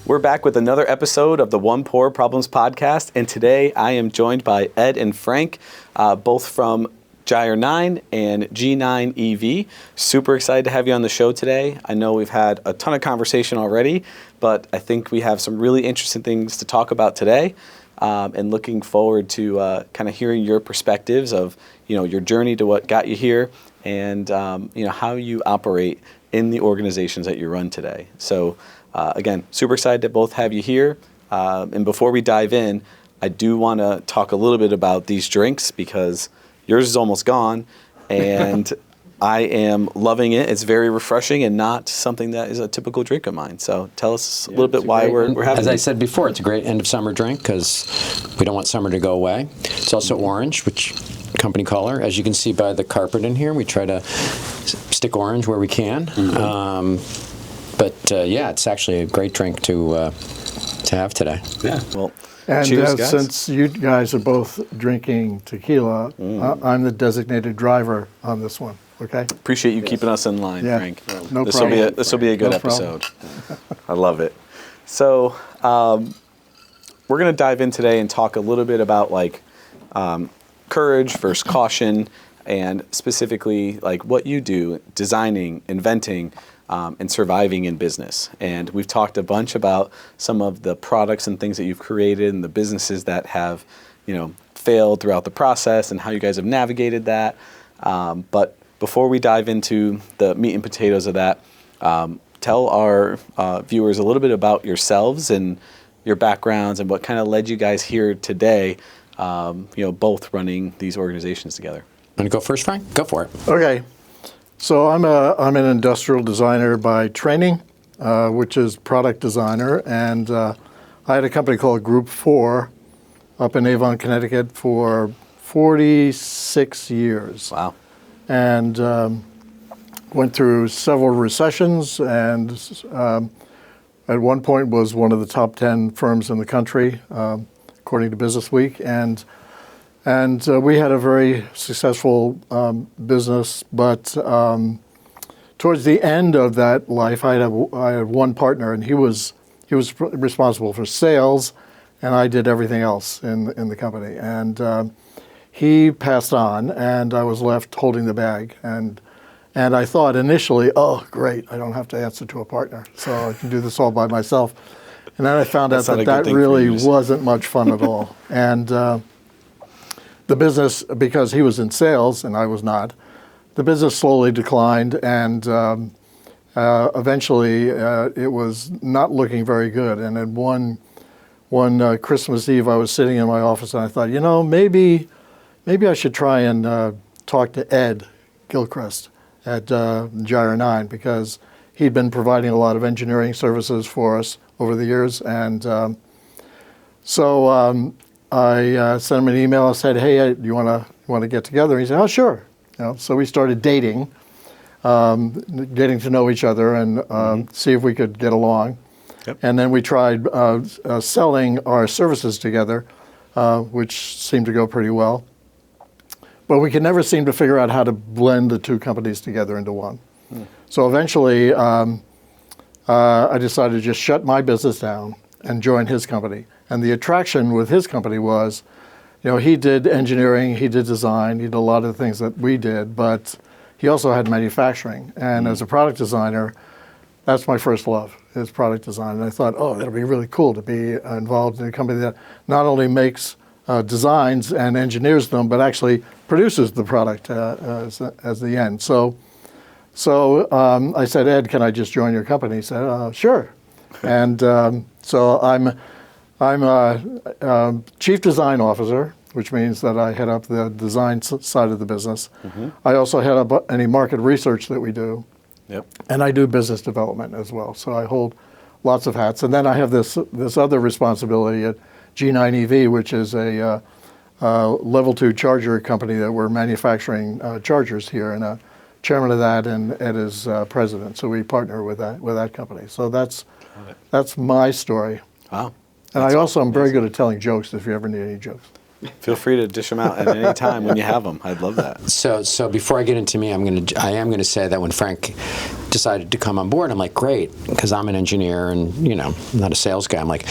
We're back with another episode of the One Pour Problems podcast, and today I am joined by Ed and Frank, both from Gyre 9 and G9 EV. Super excited to have you on the show today. I know we've had a ton of conversation already, but I think we have some really interesting things to talk about today, and looking forward to kind of hearing your perspectives of your journey to what got you here, and how you operate in the organizations that you run today. So. Again, super excited to both have you here. And before we dive in, I do want to talk a little bit about these drinks because yours is almost gone, and I am loving it. It's very refreshing and not something that is a typical drink of mine. So tell us a little bit why we're having As I said before, it's a great end of summer drink because we don't want summer to go away. It's also orange, which company color. As you can see by the carpet in here, we try to stick orange where we can. But it's actually a great drink to have today. Yeah. Well, and cheers, guys. Since you guys are both drinking tequila, I'm the designated driver on this one. Okay. Appreciate you keeping us in line, Frank. No this problem. This will be a good episode. I love it. So we're going to dive in today and talk a little bit about courage versus caution, and specifically what you do, designing, inventing. And surviving in business. And we've talked a bunch about some of the products and things that you've created and the businesses that have, failed throughout the process and how you guys have navigated that. But before we dive into the meat and potatoes of that, tell our viewers a little bit about yourselves and your backgrounds and what kind of led you guys here today, both running these organizations together. Want to go first, Frank? Go for it. Okay. So I'm an industrial designer by training, which is product designer, and I had a company called Group 4 up in Avon, Connecticut for 46 years. Wow. And went through several recessions, and at one point was one of the top 10 firms in the country, according to Business Week, and we had a very successful business, but towards the end of that life, I had one partner, and he was responsible for sales, and I did everything else in the company. And he passed on, and I was left holding the bag. And I thought initially, oh, great, I don't have to answer to a partner, so I can do this all by myself. And then I found out that really wasn't much fun at all. And the business, because he was in sales and I was not, the business slowly declined, and eventually it was not looking very good. And then one Christmas Eve, I was sitting in my office and I thought, maybe I should try and talk to Ed Gilchrest at Gyre 9, because he'd been providing a lot of engineering services for us over the years. And so I sent him an email. I said, "Hey, do you want to get together?" He said, "Oh, sure." So we started dating, getting to know each other, and see if we could get along. Yep. And then we tried selling our services together, which seemed to go pretty well. But we could never seem to figure out how to blend the two companies together into one. So eventually, I decided to just shut my business down and join his company. And the attraction with his company was, he did engineering, he did design, he did a lot of the things that we did, but he also had manufacturing. And as a product designer, that's my first love, is product design. And I thought, oh, that'd be really cool to be involved in a company that not only makes designs and engineers them, but actually produces the product as the end. So I said, "Ed, can I just join your company?" He said, "Sure." And so I'm a chief design officer, which means that I head up the design side of the business. I also head up any market research that we do. Yep. And I do business development as well. So I hold lots of hats. And then I have this other responsibility at G9 EV, which is a level 2 charger company that we're manufacturing chargers here. And chairman of that, and Ed is president. So we partner with that company. So that's my story. Wow. And I also am very good at telling jokes if you ever need any jokes. Feel free to dish them out at any time when you have them. I'd love that. So before I get into me, I am gonna say that when Frank decided to come on board, I'm like, great, because I'm an engineer and I'm not a sales guy. I'm like,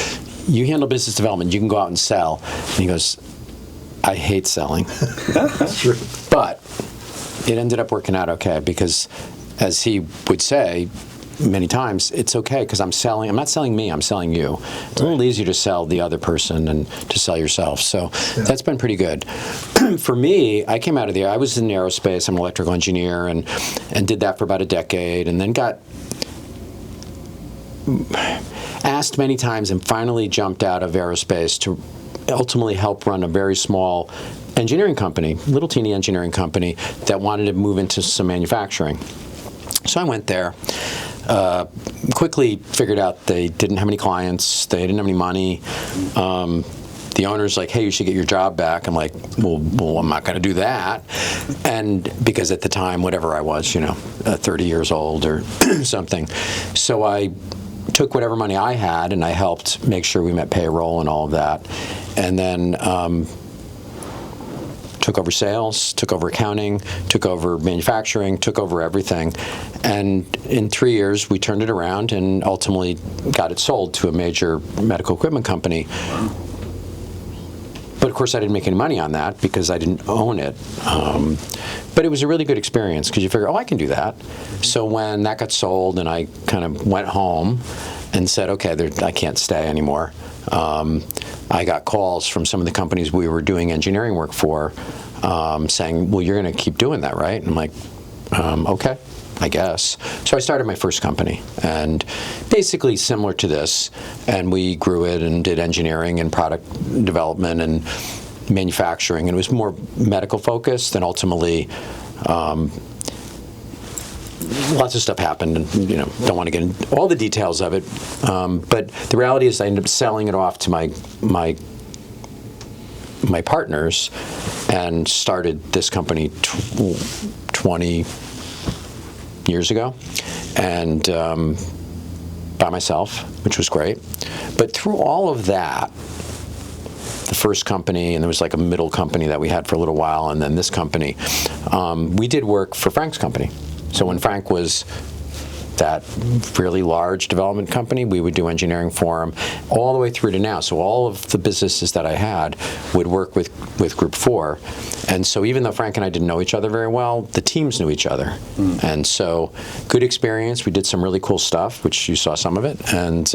you handle business development, you can go out and sell. And he goes, I hate selling. That's true. But it ended up working out okay because, as he would say many times, it's okay because I'm not selling me, I'm selling you. It's a little easier to sell the other person and to sell yourself. So that's been pretty good. For me, I came out of there. I was in aerospace. I'm an electrical engineer and did that for about a decade and then got asked many times and finally jumped out of aerospace to ultimately help run a very small engineering company, little teeny engineering company that wanted to move into some manufacturing. So I went there. Quickly figured out they didn't have any clients, they didn't have any money. The owner's like, hey, you should get your job back. I'm like, well, I'm not going to do that. And because at the time, whatever I was, 30 years old or something. So I took whatever money I had and I helped make sure we met payroll and all of that. And then took over sales, took over accounting, took over manufacturing, took over everything. And in 3 years, we turned it around and ultimately got it sold to a major medical equipment company. But of course, I didn't make any money on that because I didn't own it. But it was a really good experience because you figure, I can do that. So when that got sold and I kind of went home and said, okay, I can't stay anymore. I got calls from some of the companies we were doing engineering work for saying, well, you're going to keep doing that, right? And I'm like, okay, I guess. So I started my first company, and basically similar to this, and we grew it and did engineering and product development and manufacturing, and it was more medical focused, and ultimately lots of stuff happened, and don't want to get into all the details of it. But the reality is, I ended up selling it off to my partners, and started this company 20 years ago, and by myself, which was great. But through all of that, the first company, and there was like a middle company that we had for a little while, and then this company, we did work for Frank's company. So when Frank was that really large development company, we would do engineering for him all the way through to now. So all of the businesses that I had would work with Group 4. And so even though Frank and I didn't know each other very well, the teams knew each other. And so good experience. We did some really cool stuff, which you saw some of it. And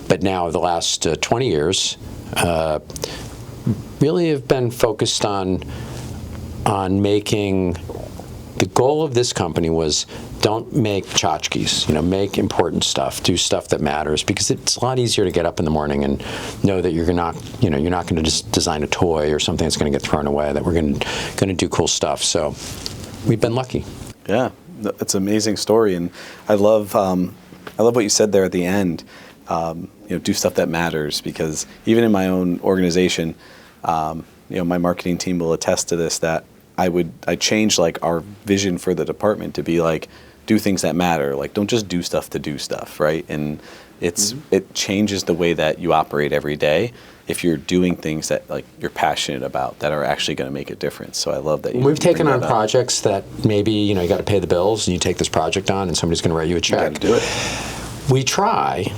but now the last 20 years really have been focused on making. The goal of this company was don't make tchotchkes, make important stuff, do stuff that matters, because it's a lot easier to get up in the morning and know that you're not going to just design a toy or something that's going to get thrown away, that we're going to do cool stuff. So we've been lucky. Yeah, that's an amazing story, and I love what you said there at the end. Do stuff that matters, because even in my own organization, my marketing team will attest to this, that I changed like our vision for the department to be like, do things that matter. Like, don't just do stuff to do stuff, right? And it changes the way that you operate every day if you're doing things that like you're passionate about that are actually going to make a difference. So I love that we've taken on projects that maybe you got to pay the bills, and you take this project on, and somebody's going to write you a check. You got to do it. We try.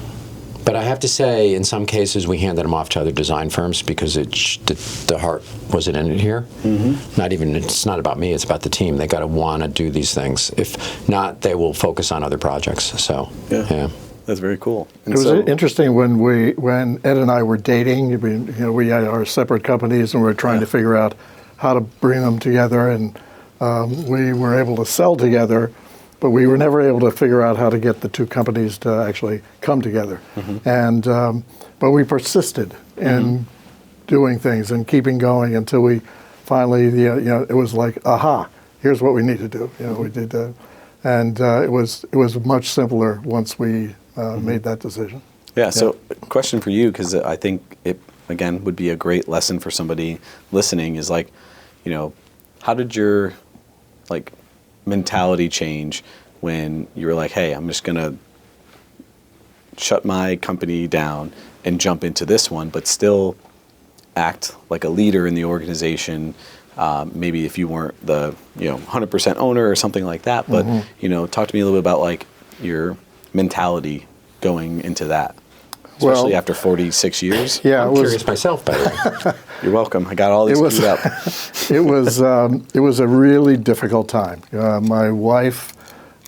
But I have to say, in some cases, we handed them off to other design firms because the heart wasn't in it here. It's not about me, it's about the team. They got to want to do these things. If not, they will focus on other projects. So, yeah. That's very cool. And it was interesting when Ed and I were dating. We had our separate companies, and we were trying to figure out how to bring them together, and we were able to sell together. But we were never able to figure out how to get the two companies to actually come together. And but we persisted in doing things and keeping going until we finally, it was like, aha, here's what we need to do. We did that, and it was much simpler once we made that decision. Yeah. So, question for you, because I think it again would be a great lesson for somebody listening, is like, how did your mentality change when you were like, hey, I'm just going to shut my company down and jump into this one, but still act like a leader in the organization. Maybe if you weren't the 100% owner or something like that, but talk to me a little bit about like your mentality going into that, especially after 46 years. Yeah, I'm curious myself, by the way. You're welcome. I got all these queued up. It was a really difficult time. My wife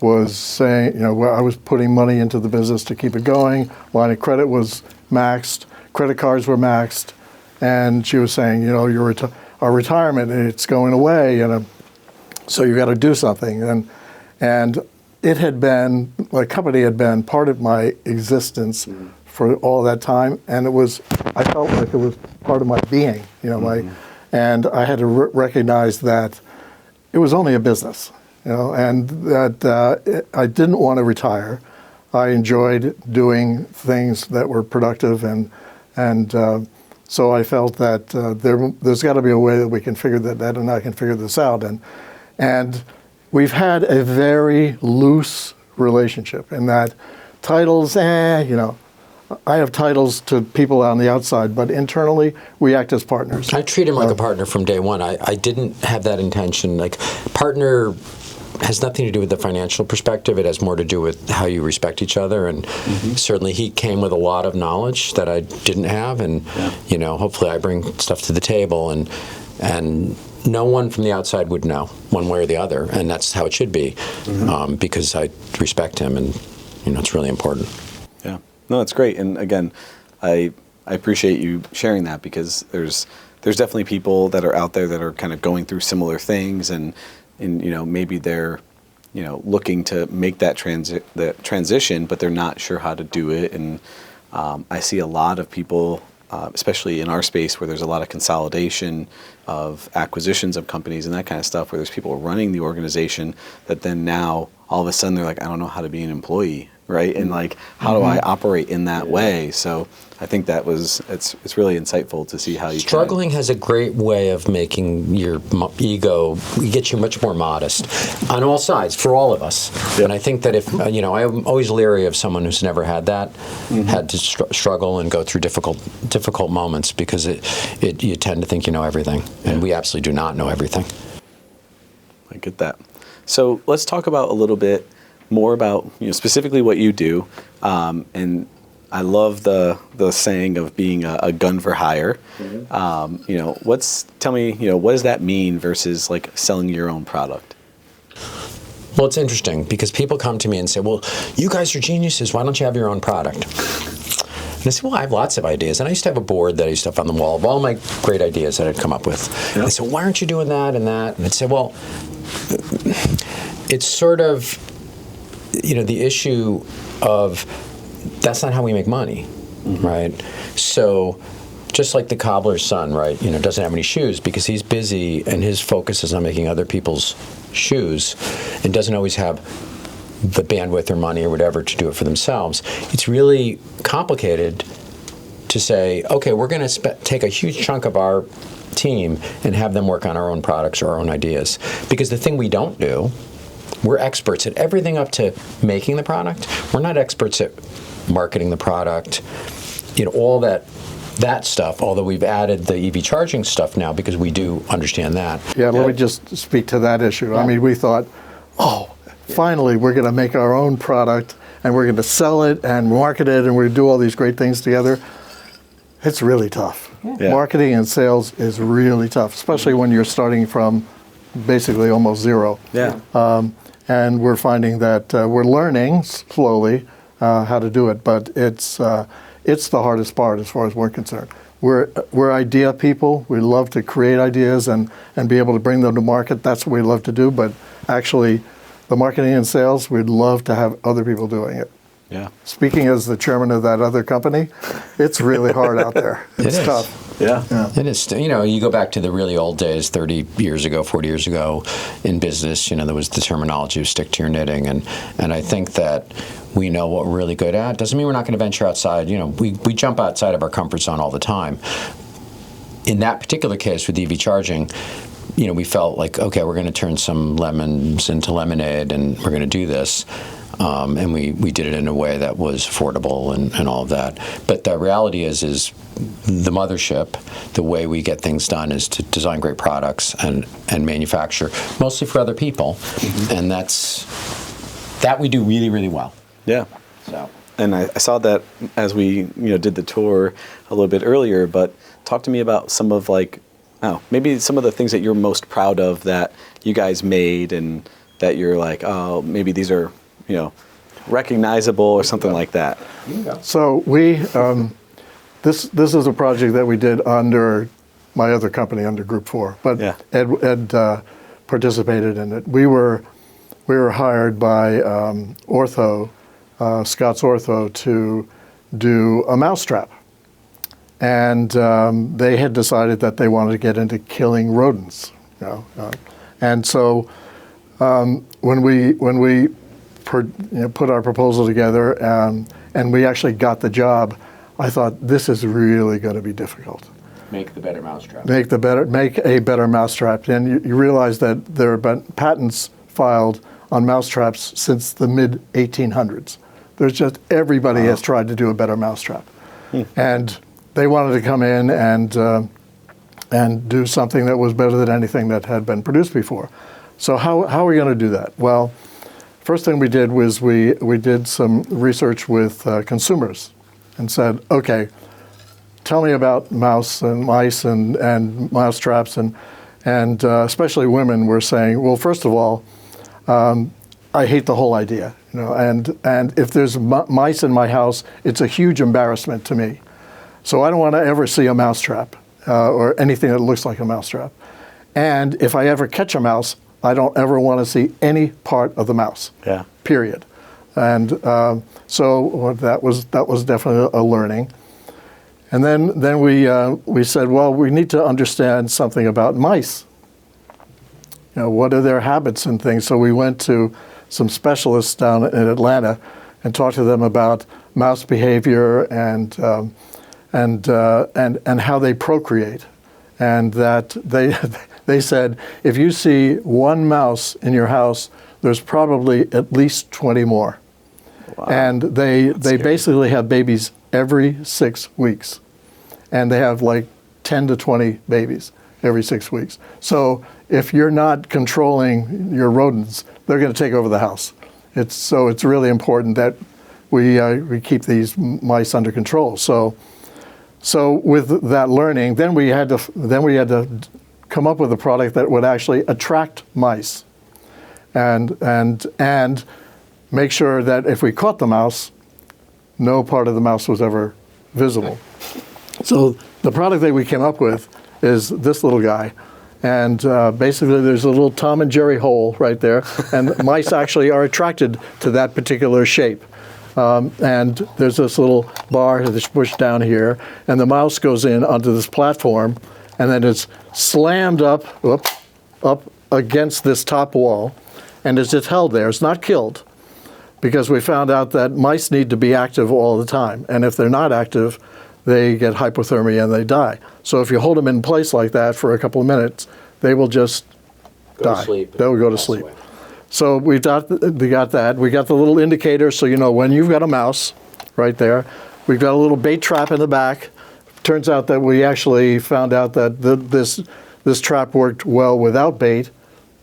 was saying, I was putting money into the business to keep it going. Line of credit was maxed. Credit cards were maxed. And she was saying, our retirement, it's going away. So you got to do something. And it had been, the company had been part of my existence for all that time. And I felt like it was part of my being, and I had to recognize that it was only a business. And that I didn't want to retire. I enjoyed doing things that were productive, and so I felt that there's got to be a way that we can figure that and I can figure this out. And we've had a very loose relationship in that titles, I have titles to people on the outside, but internally we act as partners. I treat him like a partner from day one. I didn't have that intention. Like, partner has nothing to do with the financial perspective. It has more to do with how you respect each other. And certainly he came with a lot of knowledge that I didn't have. And, hopefully I bring stuff to the table. And no one from the outside would know one way or the other. And that's how it should be, because I respect him. And, it's really important. Yeah. No, it's great. And again, I appreciate you sharing that, because there's definitely people that are out there that are kind of going through similar things, and maybe they're looking to make that transition, but they're not sure how to do it. And I see a lot of people, especially in our space, where there's a lot of consolidation of acquisitions of companies and that kind of stuff, where there's people running the organization that then now all of a sudden they're like, I don't know how to be an employee, right? And like, how do I operate in that way? So I think it's really insightful to see how you struggling has a great way of making your ego, it gets you much more modest on all sides for all of us. Yep. And I think that if I'm always leery of someone who's never had that, had to struggle and go through difficult moments, because you tend to think you know everything, and we absolutely do not know everything. I get that. So let's talk about a little bit more about specifically what you do, and I love the saying of being a gun for hire. Tell me, what does that mean versus like selling your own product? Well, it's interesting, because people come to me and say, well, you guys are geniuses. Why don't you have your own product? And I said, well, I have lots of ideas. And I used to have a board that I used to have on the wall of all my great ideas that I'd come up with. Yep. And I said, why aren't you doing that and that? And I'd say, well, it's sort of, the issue of that's not how we make money, right? So just like the cobbler's son, right, doesn't have any shoes because he's busy and his focus is on making other people's shoes and doesn't always have the bandwidth or money or whatever to do it for themselves. It's really complicated to say, okay, we're going to take a huge chunk of our team and have them work on our own products or our own ideas. Because the thing we don't do, we're experts at everything up to making the product. We're not experts at marketing the product, all that stuff, although we've added the EV charging stuff now because we do understand that. Yeah, let me just speak to that issue. Yeah. I mean, we thought, finally we're going to make our own product and we're going to sell it and market it and we're going to do all these great things together. It's really tough. Yeah. Marketing and sales is really tough, especially when you're starting from basically almost zero. Yeah. And we're finding that we're learning slowly how to do it, but it's the hardest part as far as we're concerned. We're idea people. We love to create ideas and be able to bring them to market. That's what we love to do, but actually the marketing and sales, we'd love to have other people doing it. Yeah. Speaking as the chairman of that other company, it's really hard out there. It's tough. Yeah. It is. You go back to the really old days, 30 years ago, 40 years ago in business, there was the terminology of stick to your knitting. And I think that we know what we're really good at. Doesn't mean we're not going to venture outside. We jump outside of our comfort zone all the time. In that particular case with EV charging, we felt like, okay, we're going to turn some lemons into lemonade and we're going to do this. And we did it in a way that was affordable and all of that. But the reality is the mothership, the way we get things done is to design great products and manufacture, mostly for other people. And that we do really, really well. Yeah. So. And I saw that as we did the tour a little bit earlier, but talk to me about some of maybe some of the things that you're most proud of that you guys made and that you're like, oh, maybe these are, recognizable or something like that. So we, this is a project that we did under my other company, under Group 4, but Yeah. Ed participated in it. We were hired by Scott's Ortho to do a mousetrap. And they had decided that they wanted to get into killing rodents. And so when we put our proposal together and we actually got the job, I thought this is really going to be difficult. Make the better mousetrap. Make a better mousetrap. And you realize that there have been patents filed on mousetraps since the mid 1800s. There's just everybody has tried to do a better mousetrap, and they wanted to come in and do something that was better than anything that had been produced before. So how are we going to do that? Well, first thing we did was we did some research with consumers and said, okay, tell me about mice and mouse traps, and especially women were saying, well, first of all, I hate the whole idea, and if there's mice in my house, it's a huge embarrassment to me. So I don't want to ever see a mousetrap or anything that looks like a mousetrap. And if I ever catch a mouse, I don't ever want to see any part of the mouse. Yeah. Period. And so that was definitely a learning. And then we said, well, we need to understand something about mice. What are their habits and things? So we went to some specialists down in Atlanta and talked to them about mouse behavior and how they procreate. And that they said, if you see one mouse in your house, there's probably at least 20 more. Wow. And they basically have babies every 6 weeks. And they have like 10 to 20 babies every 6 weeks. So if you're not controlling your rodents, they're going to take over the house. It's really important that we keep these mice under control. So with that learning, then we had to come up with a product that would actually attract mice, and make sure that if we caught the mouse, no part of the mouse was ever visible. So the product that we came up with is this little guy. And basically there's a little Tom and Jerry hole right there, and mice actually are attracted to that particular shape. And there's this little bar that's pushed down here, and the mouse goes in onto this platform, and then it's slammed up against this top wall, and it's just held there. It's not killed, because we found out that mice need to be active all the time, and if they're not active, they get hypothermia and they die. So if you hold them in place like that for a couple of minutes, they will just die. They will go to sleep. So we got that. We got the little indicator, so you know when you've got a mouse right there. We've got a little bait trap in the back. Turns out that we actually found out that this trap worked well without bait,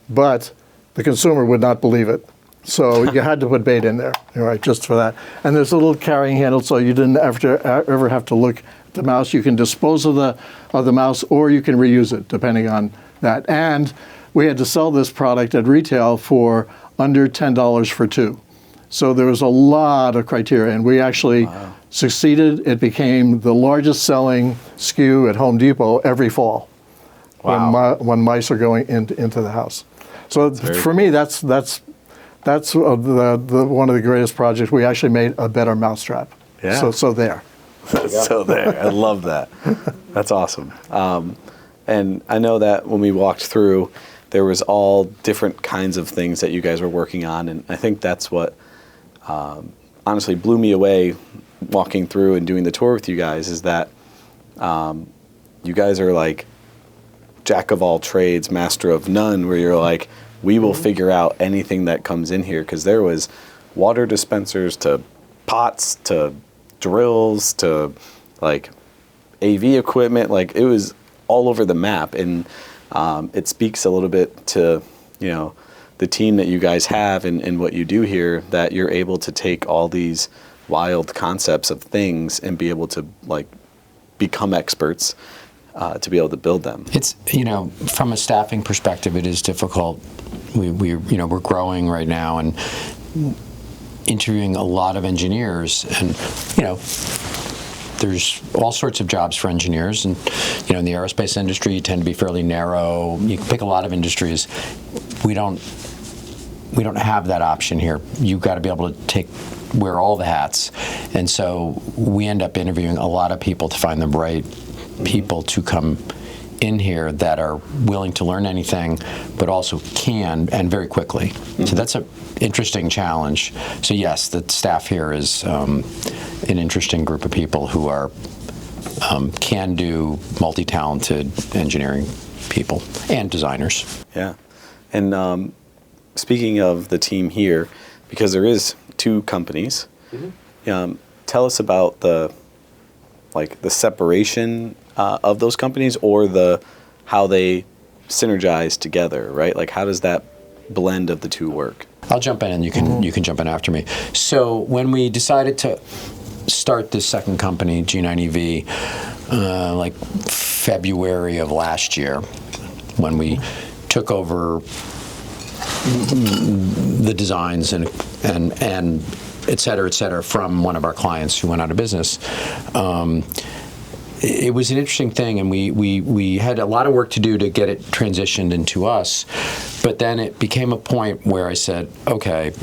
but the consumer would not believe it. So you had to put bait in there, right, just for that. And there's a little carrying handle, so you didn't ever have to look at the mouse. You can dispose of the mouse, or you can reuse it, depending on that. And we had to sell this product at retail for under $10 for two. So there was a lot of criteria, and we actually succeeded. It became the largest selling SKU at Home Depot every fall. Wow. When mice are going into the house. So for me, that's one of the greatest projects. We actually made a better mousetrap. Yeah. So there. So there. I love that. That's awesome. And I know that when we walked through, there was all different kinds of things that you guys were working on, and I think that's what honestly blew me away walking through and doing the tour with you guys, is that you guys are like jack of all trades, master of none, where you're like, we will figure out anything that comes in here, because there was water dispensers to pots to drills to like AV equipment. Like, it was all over the map, and it speaks a little bit to, you know, the team that you guys have and what you do here, that you're able to take all these wild concepts of things and be able to like become experts to be able to build them. It's, you know, from a staffing perspective, it is difficult. We're growing right now and interviewing a lot of engineers, and, you know, there's all sorts of jobs for engineers, and, you know, in the aerospace industry, you tend to be fairly narrow. You can pick a lot of industries. We don't have that option here. You've got to be able to wear all the hats, and so we end up interviewing a lot of people to find the right people to come in here that are willing to learn anything, but also can, and very quickly. So that's an interesting challenge. So yes, the staff here is an interesting group of people who are can-do, multi-talented engineering people and designers. Yeah, and speaking of the team here, because there is 2 companies, tell us about the separation of those companies, or how they synergize together, right? Like, how does that blend of the 2 work? I'll jump in, and you can jump in after me. So when we decided to start this second company, G9EV, like February of last year, when we took over the designs and et cetera, from one of our clients who went out of business. It was an interesting thing, and we had a lot of work to do to get it transitioned into us. But then it became a point where I said, okay,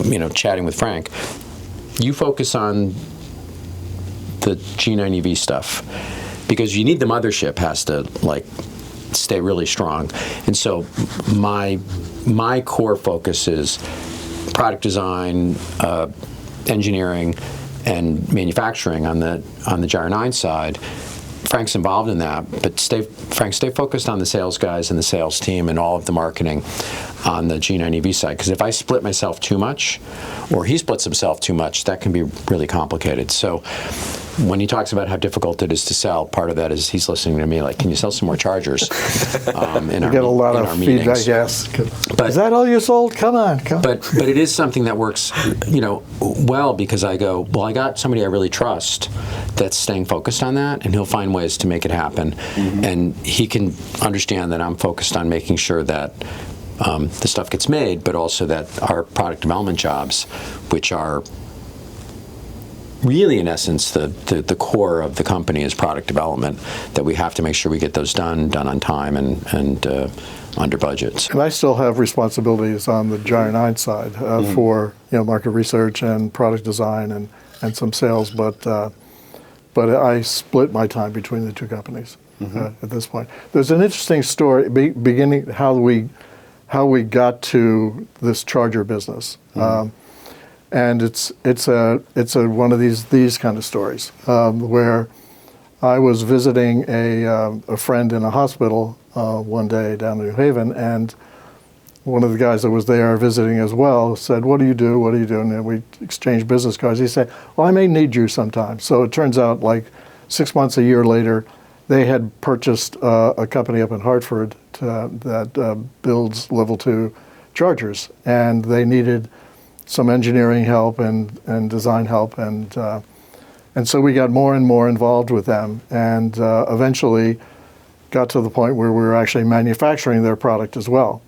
you know, chatting with Frank, you focus on the G9EV stuff, because you need the mothership has to like stay really strong. And so my core focus is product design, engineering, and manufacturing on the Gyre9 side. Frank's involved in that, but Frank, stay focused on the sales guys and the sales team and all of the marketing on the G9EV side. Because if I split myself too much, or he splits himself too much, that can be really complicated. So when he talks about how difficult it is to sell, part of that is he's listening to me like, can you sell some more chargers? You get a lot of feedback, yes. But is that all you sold? Come on. But it is something that works, you know, well, because I go, well, I got somebody I really trust that's staying focused on that, and he'll find ways to make it happen. And he can understand that I'm focused on making sure that the stuff gets made, but also that our product development jobs, which are really, in essence, the core of the company is product development, that we have to make sure we get those done on time and under budgets. And I still have responsibilities on the Gyre9 side for, you know, market research and product design and some sales, but I split my time between the 2 companies at this point. There's an interesting story beginning how we got to this charger business. And it's one of these kind of stories where I was visiting a friend in a hospital one day down in New Haven, and one of the guys that was there visiting as well said, "What do you do? What are you doing?" And we exchanged business cards. He said, "Well, I may need you sometime." So it turns out, like 6 months, a year later, they had purchased a company up in Hartford that builds level 2 chargers, and they needed some engineering help and design help, and so we got more and more involved with them, and eventually got to the point where we were actually manufacturing their product as well,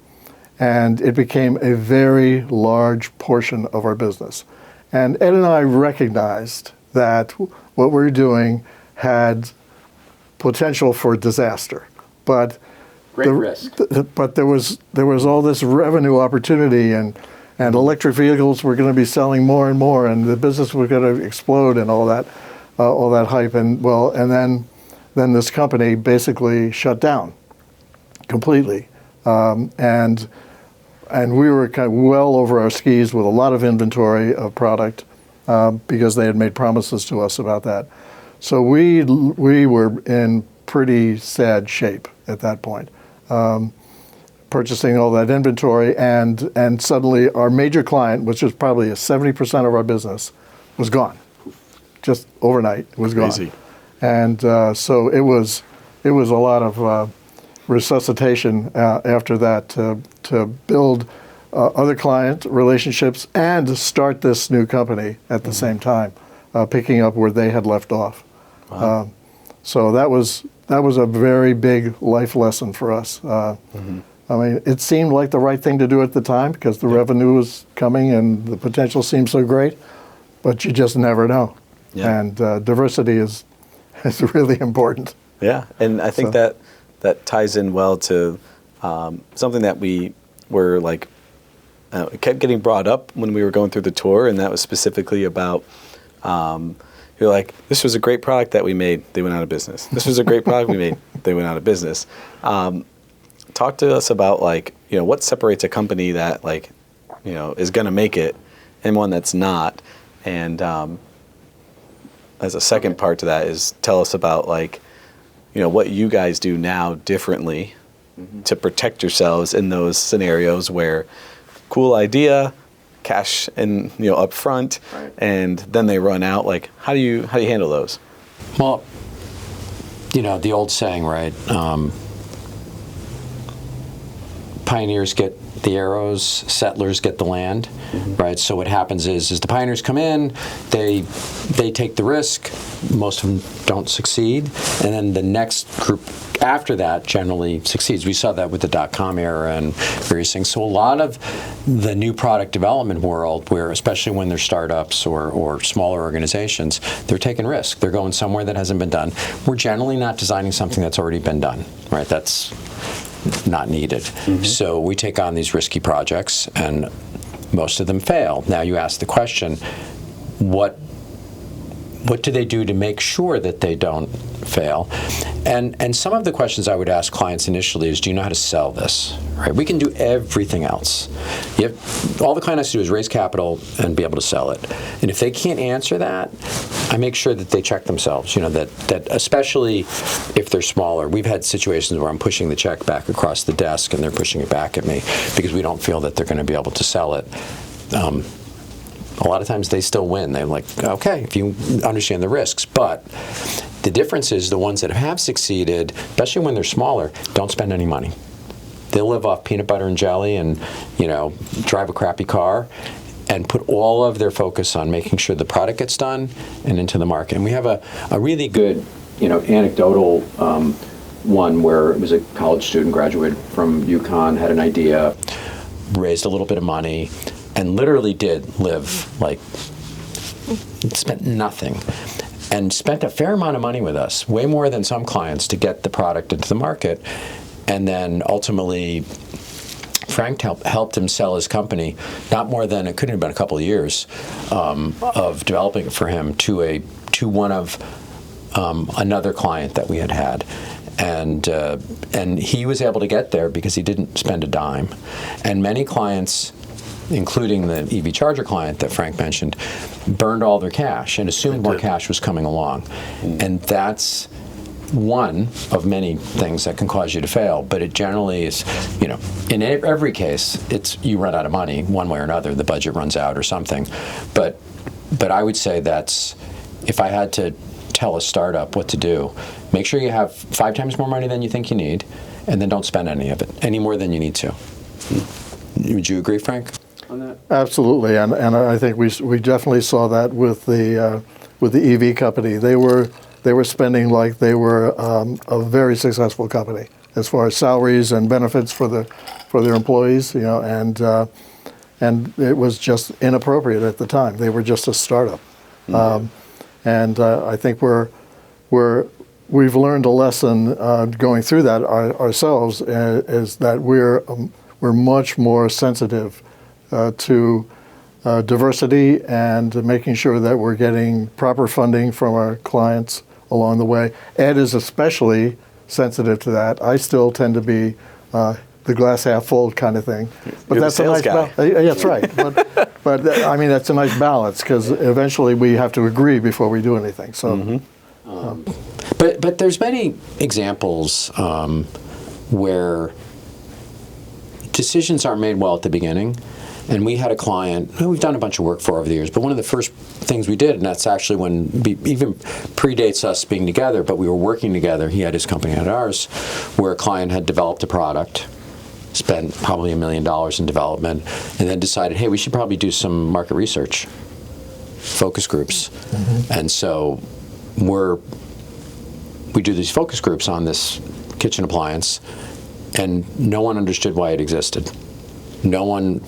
and it became a very large portion of our business. And Ed and I recognized that what we were doing had potential for disaster, but great risk. But there was all this revenue opportunity, and electric vehicles were going to be selling more and more, and the business was going to explode, and all that hype, and then this company basically shut down completely, and we were kind of well over our skis with a lot of inventory of product because they had made promises to us about that. So we were in pretty sad shape at that point. purchasing all that inventory, and suddenly our major client, which was probably 70% of our business, was gone. Just overnight, it was gone. Crazy. And so it was a lot of resuscitation after that to build other client relationships and to start this new company at the same time, picking up where they had left off. Wow. So that was a very big life lesson for us. I mean, it seemed like the right thing to do at the time because the revenue was coming and the potential seemed so great, but you just never know. Yeah. And diversity is really important. Yeah, and I think that ties in well to something that we were like, it kept getting brought up when we were going through the tour, and that was specifically about, you're like, this was a great product that we made, they went out of business. This was a great product we made, they went out of business. Talk to us about like, what separates a company that like, is going to make it and one that's not. And as a second part to that is tell us about like, what you guys do now differently to protect yourselves in those scenarios where cool idea, cash and up front, right, and then they run out. Like, how do you handle those? Well, the old saying, right? Pioneers get the arrows, settlers get the land, right? So what happens is the pioneers come in, they take the risk, most of them don't succeed, and then the next group after that generally succeeds. We saw that with the dot-com era and various things. So a lot of the new product development world, where especially when they're startups or smaller organizations, they're taking risk. They're going somewhere that hasn't been done. We're generally not designing something that's already been done, right? That's not needed. So we take on these risky projects, and most of them fail. Now you ask the question, what do they do to make sure that they don't fail? And some of the questions I would ask clients initially is, do you know how to sell this? Right? We can do everything else. All the client has to do is raise capital and be able to sell it. And if they can't answer that, I make sure that they check themselves, that especially if they're smaller. We've had situations where I'm pushing the check back across the desk and they're pushing it back at me because we don't feel that they're going to be able to sell it. A lot of times they still win. They're like, okay, if you understand the risks. But the difference is the ones that have succeeded, especially when they're smaller, don't spend any money. They'll live off peanut butter and jelly and, drive a crappy car and put all of their focus on making sure the product gets done and into the market. And we have a really good, anecdotal one where it was a college student, graduated from UConn, had an idea, raised a little bit of money, and literally did live like, spent nothing, and spent a fair amount of money with us, way more than some clients, to get the product into the market. And then ultimately, Frank helped him sell his company, not more than, it couldn't have been a couple of years of developing it for him, to one of another client that we had. And he was able to get there because he didn't spend a dime. And many clients, including the EV charger client that Frank mentioned, burned all their cash and assumed more cash was coming along. And that's one of many things that can cause you to fail, but it generally is, in every case, it's you run out of money one way or another, the budget runs out or something. But I would say that's, if I had to tell a startup what to do, make sure you have 5 times more money than you think you need, and then don't spend any of it, any more than you need to. Would you agree, Frank, on that? Absolutely, and I think we definitely saw that with the EV company. They were spending like they were a very successful company as far as salaries and benefits for their employees, and it was just inappropriate at the time. They were just a startup, and I think we've learned a lesson going through that ourselves, is that we're much more sensitive to diversity and making sure that we're getting proper funding from our clients along the way. Ed is especially sensitive to that. I still tend to be the glass half full kind of thing. But You're that's the sales a nice guy. Yeah, that's right. But I mean, that's a nice balance, because eventually we have to agree before we do anything. So, but there's many examples where decisions aren't made well at the beginning. And we had a client who we've done a bunch of work for over the years, but one of the first things we did, and that's actually when, even predates us being together, but we were working together. He had his company, I had ours, where a client had developed a product, spent probably $1 million in development, and then decided, hey, we should probably do some market research, focus groups. And so we do these focus groups on this kitchen appliance, and no one understood why it existed. No one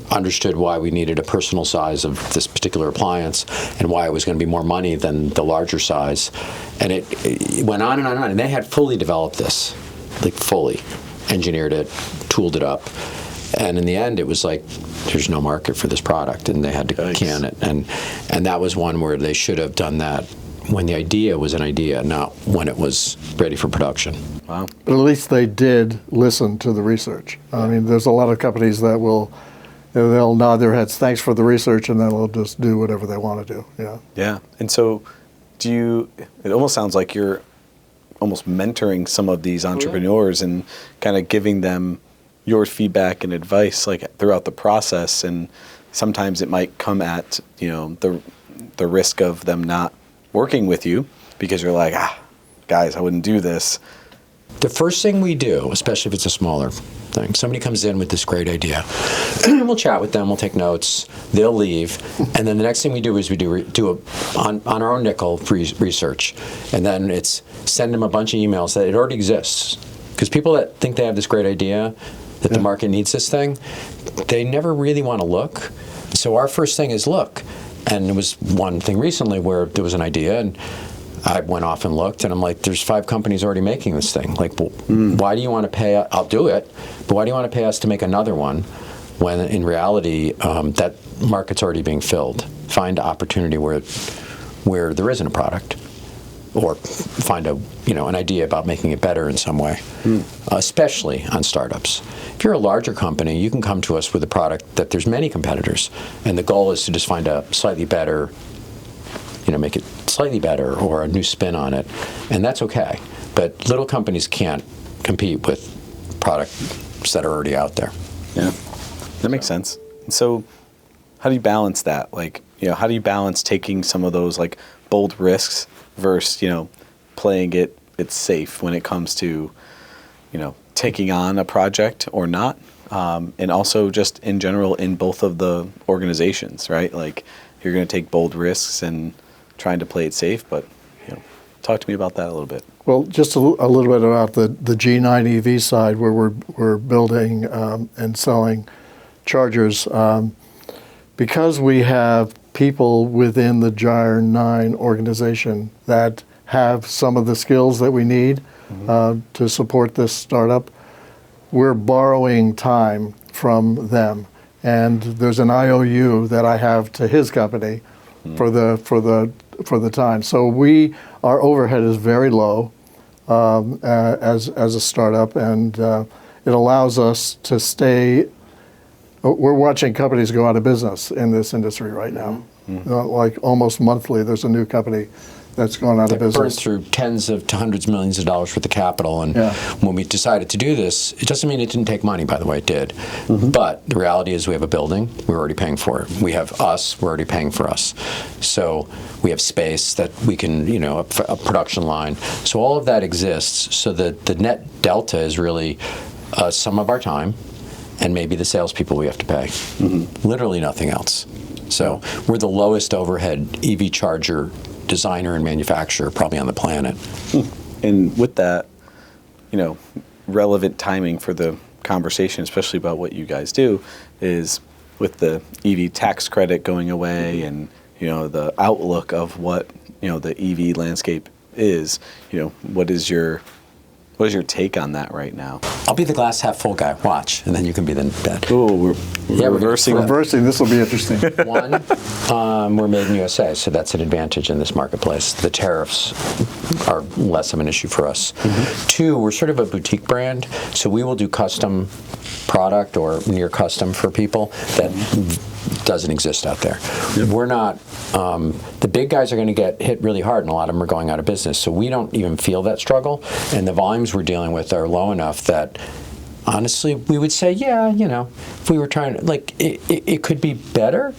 understood why we needed a personal size of this particular appliance and why it was going to be more money than the larger size. And it went on and on and on. And they had fully developed this, like fully engineered it, tooled it up. And in the end, it was like, there's no market for this product, and they had to can it. And that was one where they should have done that when the idea was an idea, not when it was ready for production. Wow. But at least they did listen to the research. I mean, there's a lot of companies that they'll nod their heads, thanks for the research, and then they'll just do whatever they want to do. Yeah. Yeah. And so it almost sounds like you're almost mentoring some of these entrepreneurs and kind of giving them your feedback and advice like throughout the process. And sometimes it might come at, the risk of them not working with you because you're like, guys, I wouldn't do this. The first thing we do, especially if it's a smaller thing, somebody comes in with this great idea, we'll chat with them, we'll take notes, they'll leave, and then the next thing we do is we do on our own nickel research, and then it's send them a bunch of emails that it already exists. Because people that think they have this great idea, that the market needs this thing, they never really want to look. So our first thing is look. And it was one thing recently where there was an idea, and I went off and looked, and I'm like, there's 5 companies already making this thing. Like, well, why do you want to pay? I'll do it, but why do you want to pay us to make another one when in reality that market's already being filled? Find opportunity where there isn't a product, or find an idea about making it better in some way, especially on startups. If you're a larger company, you can come to us with a product that there's many competitors, and the goal is to just find a slightly better, make it slightly better or a new spin on it, and that's okay. But little companies can't compete with products that are already out there. Yeah, that makes sense. So how do you balance that? Like, how do you balance taking some of those like bold risks versus, playing it's safe when it comes to, taking on a project or not, and also just in general in both of the organizations, right? Like, you're going to take bold risks and trying to play it safe, but talk to me about that a little bit. Well, just a little bit about the G9 EV side, where we're building and selling chargers. Because we have people within the Gyre 9 organization that have some of the skills that we need to support this startup, we're borrowing time from them. And there's an IOU that I have to his company for the time. So our overhead is very low as a startup, and it allows us to stay. We're watching companies go out of business in this industry right now. Like almost monthly, there's a new company that's gone out of business. Burned through tens of to hundreds of millions of dollars worth of capital. And when we decided to do this, it doesn't mean it didn't take money, by the way, it did. But the reality is we have a building, we're already paying for it. We have us, we're already paying for us. So we have space that we can, a production line. So all of that exists. So the net delta is really some of our time and maybe the salespeople we have to pay. Literally nothing else. So we're the lowest overhead EV charger designer and manufacturer probably on the planet. And with that, relevant timing for the conversation, especially about what you guys do, is with the EV tax credit going away and the outlook of what the EV landscape is. What is your take on that right now? I'll be the glass half full guy. Watch, and then you can be the bad. Oh, we're reversing. This will be interesting. One, we're made in USA, so that's an advantage in this marketplace. The tariffs are less of an issue for us. Two, we're sort of a boutique brand, so we will do custom product or near custom for people that doesn't exist out there. We're not, the big guys are going to get hit really hard, and a lot of them are going out of business, so we don't even feel that struggle, and the volumes we're dealing with are low enough that honestly, we would say, yeah, if we were trying to, like, it could be better,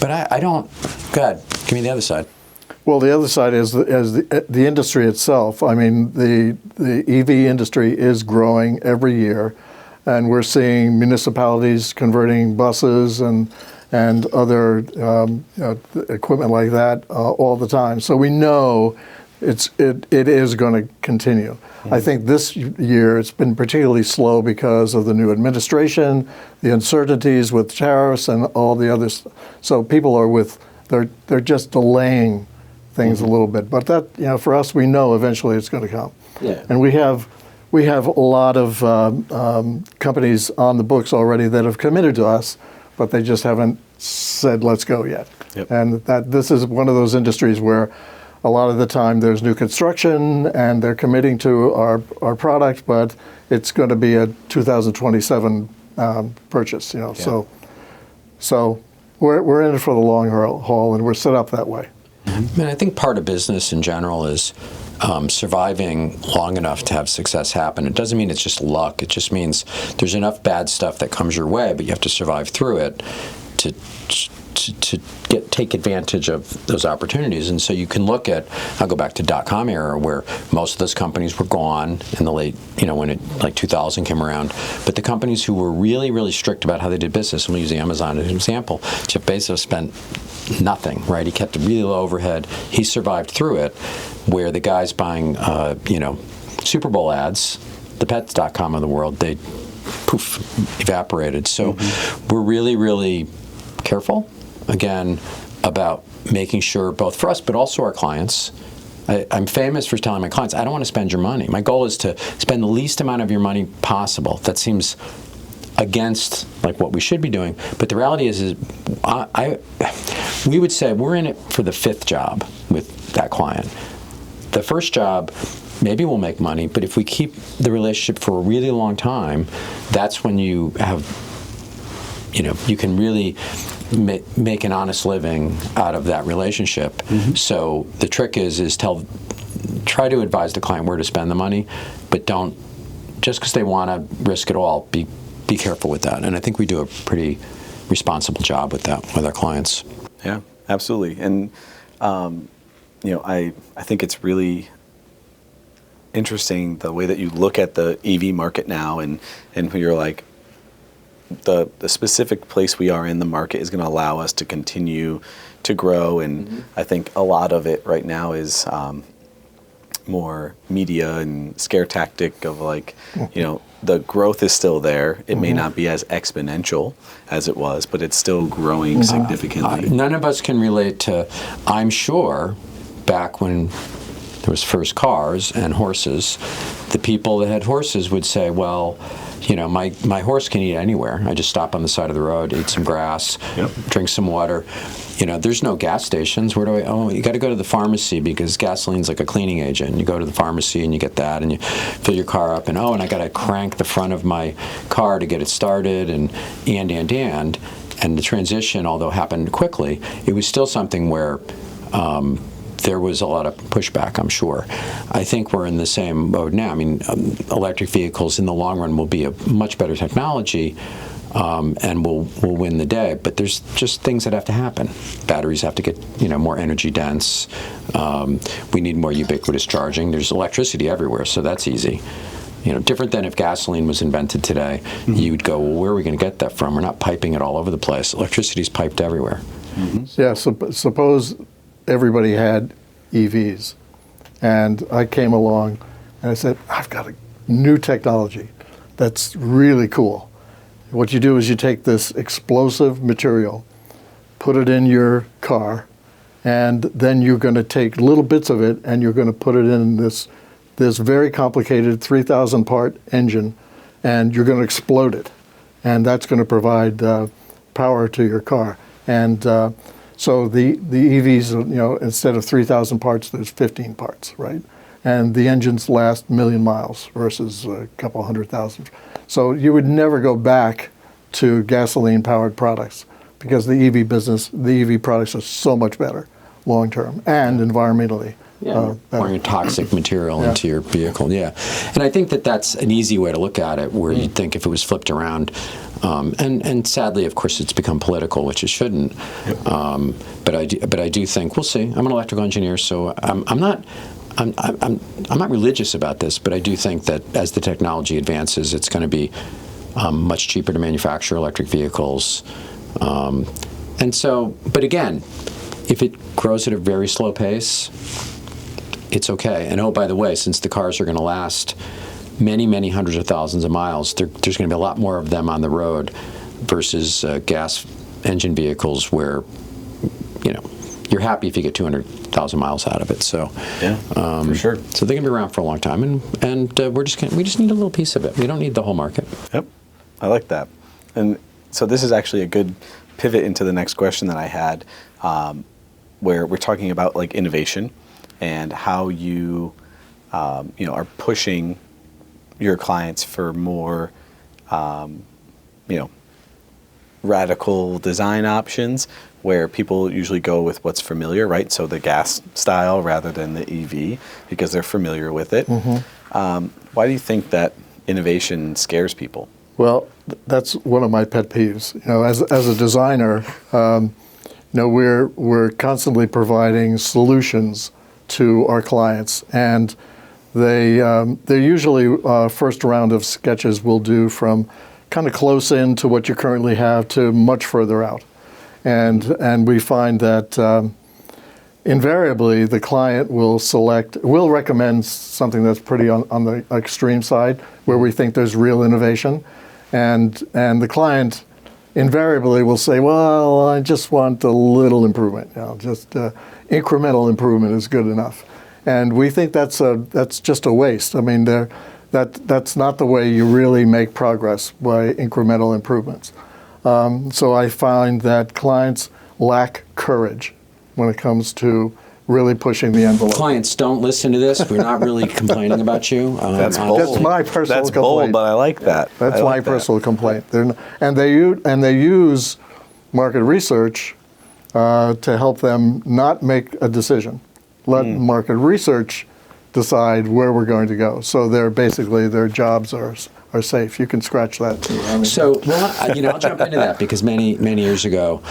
but I don't. Go ahead, give me the other side. Well, the other side is the industry itself. I mean, the EV industry is growing every year, and we're seeing municipalities converting buses and other equipment like that all the time. So we know it is going to continue. Mm-hmm. I think this year it's been particularly slow because of the new administration, the uncertainties with tariffs and all the others. So people are they're just delaying things a little bit. But that, for us, we know eventually it's going to come. Yeah. And we have a lot of companies on the books already that have committed to us, but they just haven't said, let's go yet. Yep. And this is one of those industries where a lot of the time there's new construction and they're committing to our product, but it's going to be a 2027 purchase, Yeah. So we're in it for the long haul, and we're set up that way. Mm-hmm. And I think part of business in general is surviving long enough to have success happen. It doesn't mean it's just luck. It just means there's enough bad stuff that comes your way, but you have to survive through it to take advantage of those opportunities. And so you can look at, I'll go back to .com era where most of those companies were gone in the late, when like 2000 came around. But the companies who were really, really strict about how they did business, and we'll use Amazon as an example, Jeff Bezos spent nothing, right? He kept a really low overhead. He survived through it, where the guys buying, Super Bowl ads, the Pets.com of the world, they evaporated. So we're really, really careful, again, about making sure, both for us, but also our clients. I'm famous for telling my clients, I don't want to spend your money. My goal is to spend the least amount of your money possible. That seems against like what we should be doing. But the reality is we would say we're in it for the fifth job with that client. The first job, maybe we'll make money, but if we keep the relationship for a really long time, that's when you have, you can really make an honest living out of that relationship. Mm-hmm. So the trick is try to advise the client where to spend the money, but don't, just because they want to risk it all, be careful with that. And I think we do a pretty responsible job with that with our clients. Yeah, absolutely. And I think it's really interesting the way that you look at the EV market now, and you're like, the specific place we are in the market is going to allow us to continue to grow. And I think a lot of it right now is more media and scare tactic of like, the growth is still there. It may not be as exponential as it was, but it's still growing significantly. None of us can relate to, I'm sure, back when there was first cars and horses, the people that had horses would say, well, my horse can eat anywhere. I just stop on the side of the road, eat some grass, drink some water. There's no gas stations. Where do you got to go to the pharmacy because gasoline's like a cleaning agent. You go to the pharmacy and you get that and you fill your car up and I got to crank the front of my car to get it started and the transition, although happened quickly, it was still something where there was a lot of pushback, I'm sure. I think we're in the same mode now. I mean, electric vehicles in the long run will be a much better technology, and we'll win the day. But there's just things that have to happen. Batteries have to get more energy dense. We need more ubiquitous charging. There's electricity everywhere, so that's easy. Different than if gasoline was invented today. You would go, well, where are we going to get that from? We're not piping it all over the place. Electricity's piped everywhere. Yeah. Suppose everybody had EVs, and I came along and I said, I've got a new technology that's really cool. What you do is you take this explosive material, put it in your car, and then you're going to take little bits of it and you're going to put it in this very complicated 3,000 part engine, and you're going to explode it, and that's going to provide power to your car. And so the EVs, instead of 3,000 parts, there's 15 parts, right? And the engines last 1 million miles versus a couple 100,000. So you would never go back to gasoline-powered products because the EV products are so much better long-term and environmentally pouring a toxic material into your vehicle. Yeah, and I think that that's an easy way to look at it, where you'd think if it was flipped around, and sadly, of course, it's become political, which it shouldn't. But I do think we'll see. I'm an electrical engineer, so I'm not religious about this, but I do think that as the technology advances, it's going to be much cheaper to manufacture electric vehicles. And so, but again, if it grows at a very slow pace, it's okay. And oh, by the way, since the cars are going to last many, many hundreds of thousands of miles, there's going to be a lot more of them on the road versus gas engine vehicles where, you're happy if you get 200,000 miles out of it. So, for sure. So they're going to be around for a long time, and we just need a little piece of it. We don't need the whole market. Yep, I like that. And so this is actually a good pivot into the next question that I had, where we're talking about like innovation and how you, are pushing your clients for more, radical design options, where people usually go with what's familiar, right? So the gas style rather than the EV, because they're familiar with it. Why do you think that innovation scares people? Well, that's one of my pet peeves. As a designer, we're constantly providing solutions to our clients, and they're usually first round of sketches we'll do from kind of close in to what you currently have to much further out, and we find that invariably the client will recommend something that's pretty on the extreme side, where we think there's real innovation. And the client invariably will say, well, I just want a little improvement. Just incremental improvement is good enough. And we think that's just a waste. I mean, that's not the way you really make progress, by incremental improvements. So I find that clients lack courage when it comes to really pushing the envelope. Clients, don't listen to this. We're not really complaining about you. That's bold. That's my personal That's complaint. bold, but I like that. That's my personal complaint. They use market research to help them not make a decision. Let market research decide where we're going to go. So their jobs are safe. You can scratch that too. So, I'll jump into that, because many years ago,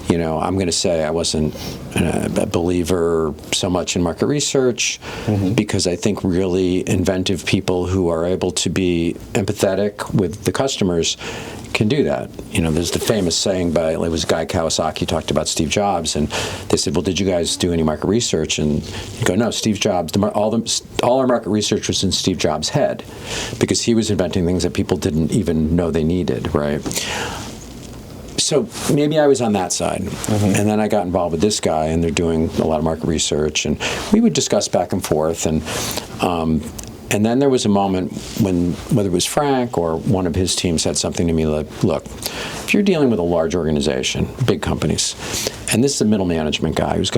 I'm going to say I wasn't a believer so much in market research, because I think really inventive people who are able to be empathetic with the customers can do that. There's the famous saying it was Guy Kawasaki talked about Steve Jobs, and they said, well, did you guys do any market research? And you go, no, Steve Jobs, all our market research was in Steve Jobs' head, because he was inventing things that people didn't even know they needed, right? So maybe I was on that side. And then I got involved with this guy, and they're doing a lot of market research, and we would discuss back and forth, and then there was a moment when, whether it was Frank or one of his team said something to me like, look, if you're dealing with a large organization, big companies, and this is a middle management guy who's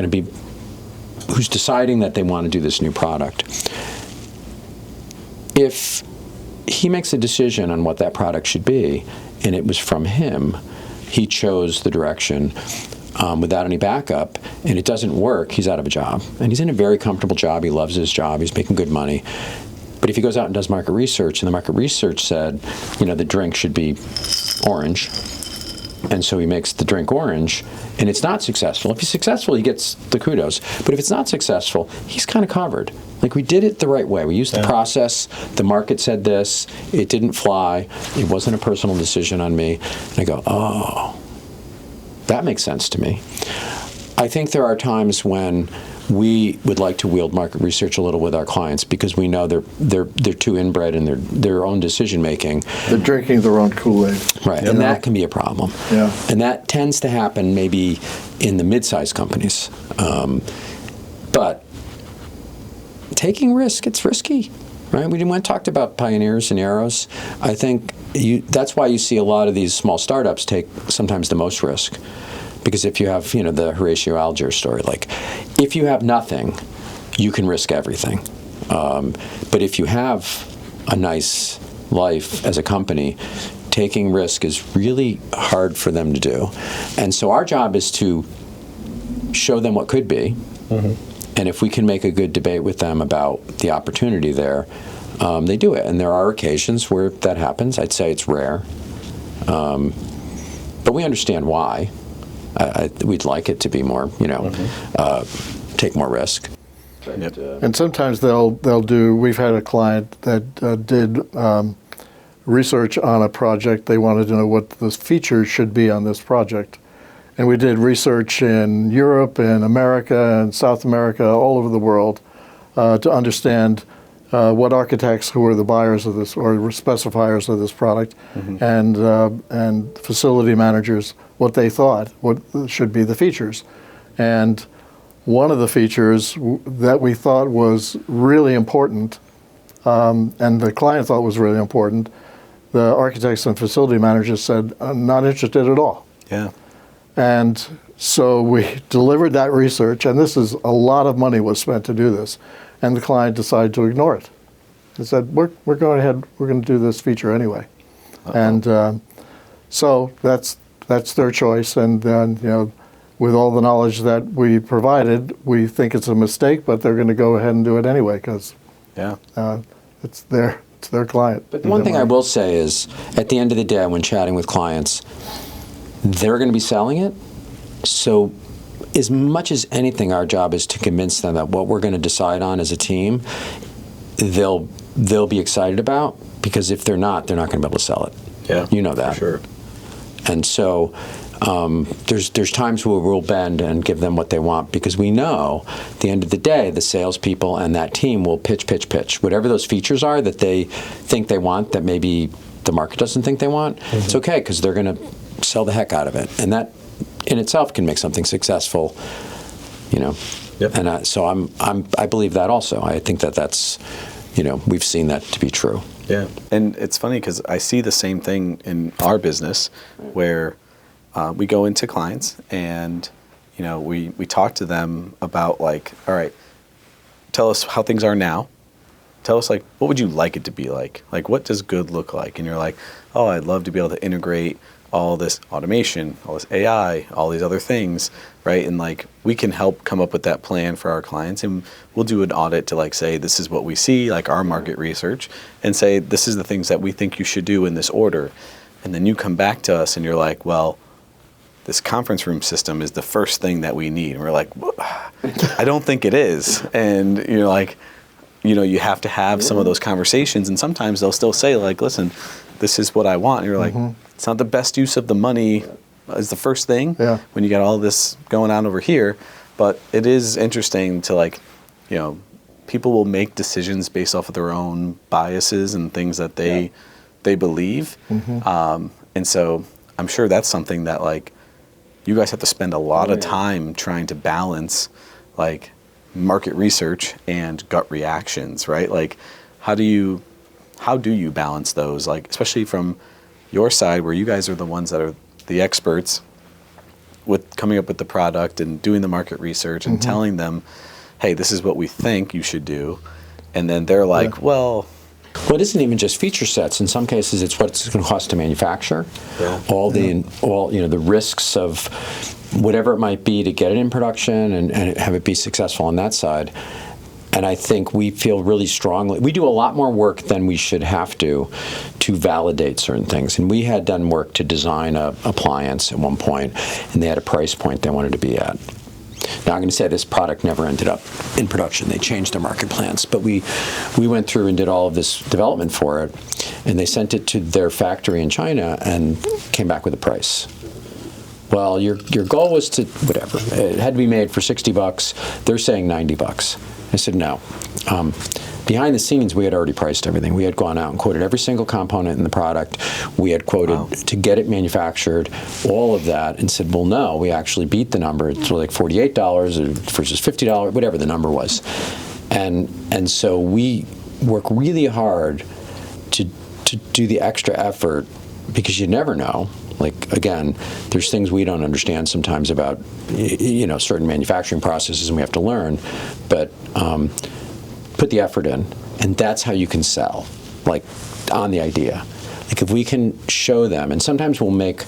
deciding that they want to do this new product, if he makes a decision on what that product should be, and it was from him, he chose the direction without any backup, and it doesn't work, he's out of a job. And he's in a very comfortable job, he loves his job, he's making good money. But if he goes out and does market research, and the market research said, the drink should be orange, and so he makes the drink orange, and it's not successful. If he's successful, he gets the kudos. But if it's not successful, he's kind of covered. Like, we did it the right way. We used the process. The market said this. It didn't fly. It wasn't a personal decision on me. And I go, oh, that makes sense to me. I think there are times when we would like to wield market research a little with our clients, because we know they're too inbred in their own decision making. They're drinking their own Kool-Aid. Right, and that can be a problem. Yeah. And that tends to happen maybe in the mid-sized companies. But taking risk, it's risky. Right? We talked about pioneers and arrows. I think that's why you see a lot of these small startups take sometimes the most risk. Because if you have, the Horatio Alger story, like, if you have nothing, you can risk everything. But if you have a nice life as a company, taking risk is really hard for them to do. And so our job is to show them what could be, And if we can make a good debate with them about the opportunity there, they do it. And there are occasions where that happens. I'd say it's rare. But we understand why. We'd like it to be more, take more risk. Yep. And sometimes they'll do. We've had a client that did research on a project. They wanted to know what the features should be on this project, and we did research in Europe and America and South America, all over the world, to understand what architects who were the buyers of this or specifiers of this product, and facility managers, what they thought what should be the features, and one of the features that we thought was really important, and the client thought was really important, the architects and facility managers said, "I'm not interested at all." Yeah. And so we delivered that research, and this is a lot of money was spent to do this, and the client decided to ignore it. They said, "We're going ahead. We're going to do this feature anyway," and so that's their choice, and then with all the knowledge that we provided, we think it's a mistake, but they're going to go ahead and do it anyway because it's their client. But the one thing I will say is, at the end of the day, when chatting with clients, they're going to be selling it. So as much as anything, our job is to convince them that what we're going to decide on as a team, they'll be excited about, because if they're not going to be able to sell it. Yeah, you know that. For sure. And so there's times where we'll bend and give them what they want, because we know at the end of the day, the salespeople and that team will pitch. Whatever those features are that they think they want that maybe the market doesn't think they want, it's okay, because they're going to sell the heck out of it. And that in itself can make something successful, Yep. And so I believe that also. I think that's, we've seen that to be true. Yeah, and it's funny because I see the same thing in our business, where we go into clients and we talk to them about, like, all right, tell us how things are now. Tell us, like, what would you like it to be like? Like, what does good look like? And you're like, oh, I'd love to be able to integrate all this automation, all this AI, all these other things, right? And like, we can help come up with that plan for our clients, and we'll do an audit to, like, say, this is what we see, like our market research, and say, this is the things that we think you should do in this order. And then you come back to us and you're like, well, this conference room system is the first thing that we need. And we're like, I don't think it is. And you're like, you have to have some of those conversations, and sometimes they'll still say, like, listen, this is what I want. And you're like, it's not the best use of the money is the first thing when you got all this going on over here. But it is interesting to, like, people will make decisions based off of their own biases and things that they believe. And so I'm sure that's something that, like, you guys have to spend a lot of time trying to balance, like, market research and gut reactions, right? Like, how do you balance those, like, especially from your side, where you guys are the ones that are the experts with coming up with the product and doing the market research and telling them, hey, this is what we think you should do, and then they're like, well, it isn't even just feature sets. In some cases, it's what it's going to cost to manufacture. All the risks of whatever it might be to get it in production and have it be successful on that side. And I think we feel really strongly, we do a lot more work than we should have to validate certain things. And we had done work to design a appliance at one point, and they had a price point they wanted to be at. Now, I'm going to say this product never ended up in production. They changed their market plans. But we went through and did all of this development for it, and they sent it to their factory in China and came back with a price. Well, your goal was to, whatever, it had to be made for $60. They're saying $90. I said, no. Behind the scenes, we had already priced everything. We had gone out and quoted every single component in the product. We had quoted to get it manufactured, all of that, and said, well, no, we actually beat the number. It's like $48 versus $50, whatever the number was. And so we work really hard to do the extra effort, because you never know. Like, again, there's things we don't understand sometimes about, certain manufacturing processes, and we have to learn. But put the effort in, and that's how you can sell, like, on the idea. Like, if we can show them, and sometimes we'll make